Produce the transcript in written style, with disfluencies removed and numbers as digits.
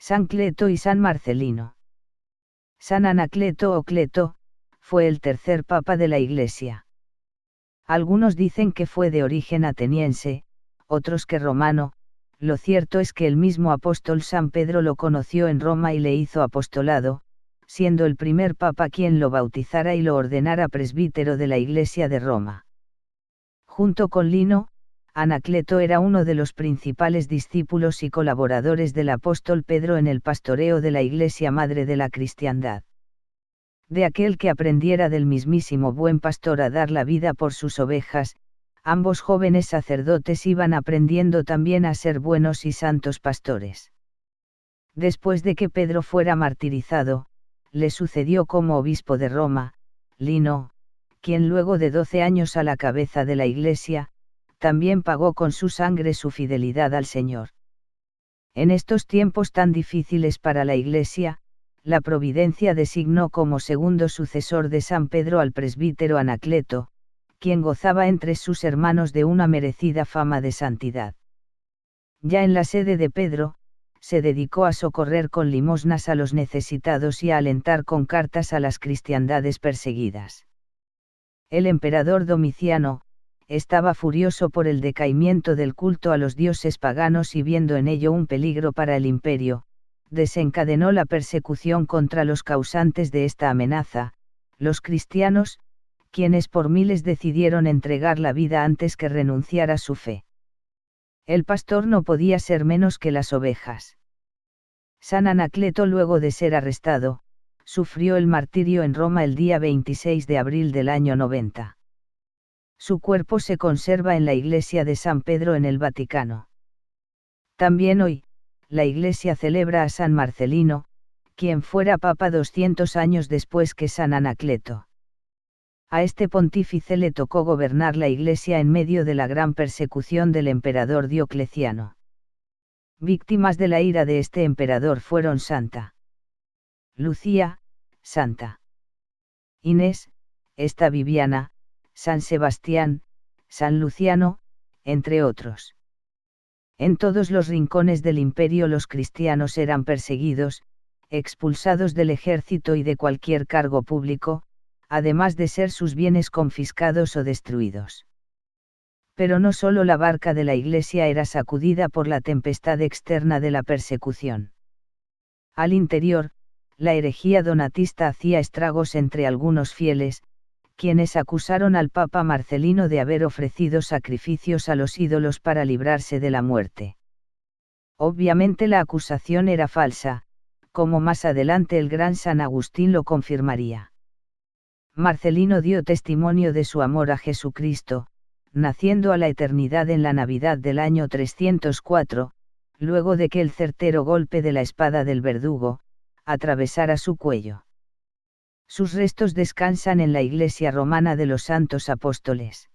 San Cleto y San Marcelino. San Anacleto o Cleto, fue el tercer papa de la Iglesia. Algunos dicen que fue de origen ateniense, otros que romano. Lo cierto es que el mismo apóstol San Pedro lo conoció en Roma y le hizo apostolado, siendo el primer papa quien lo bautizara y lo ordenara presbítero de la Iglesia de Roma. Junto con Lino, Anacleto era uno de los principales discípulos y colaboradores del apóstol Pedro en el pastoreo de la Iglesia madre de la cristiandad. De aquel que aprendiera del mismísimo buen pastor a dar la vida por sus ovejas, ambos jóvenes sacerdotes iban aprendiendo también a ser buenos y santos pastores. Después de que Pedro fuera martirizado, le sucedió como obispo de Roma, Lino, quien luego de 12 años a la cabeza de la Iglesia, también pagó con su sangre su fidelidad al Señor. En estos tiempos tan difíciles para la Iglesia, la providencia designó como segundo sucesor de San Pedro al presbítero Anacleto, quien gozaba entre sus hermanos de una merecida fama de santidad. Ya en la sede de Pedro, se dedicó a socorrer con limosnas a los necesitados y a alentar con cartas a las cristiandades perseguidas. El emperador Domiciano, estaba furioso por el decaimiento del culto a los dioses paganos y viendo en ello un peligro para el imperio, desencadenó la persecución contra los causantes de esta amenaza, los cristianos, quienes por miles decidieron entregar la vida antes que renunciar a su fe. El pastor no podía ser menos que las ovejas. San Anacleto, luego de ser arrestado, sufrió el martirio en Roma el día 26 de abril del año 90. Su cuerpo se conserva en la iglesia de San Pedro en el Vaticano. También hoy, la Iglesia celebra a San Marcelino, quien fuera papa 200 años después que San Anacleto. A este pontífice le tocó gobernar la Iglesia en medio de la gran persecución del emperador Diocleciano. Víctimas de la ira de este emperador fueron Santa Lucía, Santa Inés, esta Viviana, San Sebastián, San Luciano, entre otros. En todos los rincones del imperio los cristianos eran perseguidos, expulsados del ejército y de cualquier cargo público, además de ser sus bienes confiscados o destruidos. Pero no solo la barca de la Iglesia era sacudida por la tempestad externa de la persecución. Al interior, la herejía donatista hacía estragos entre algunos fieles, quienes acusaron al Papa Marcelino de haber ofrecido sacrificios a los ídolos para librarse de la muerte. Obviamente la acusación era falsa, como más adelante el gran San Agustín lo confirmaría. Marcelino dio testimonio de su amor a Jesucristo, naciendo a la eternidad en la Navidad del año 304, luego de que el certero golpe de la espada del verdugo atravesara su cuello. Sus restos descansan en la iglesia romana de los Santos Apóstoles.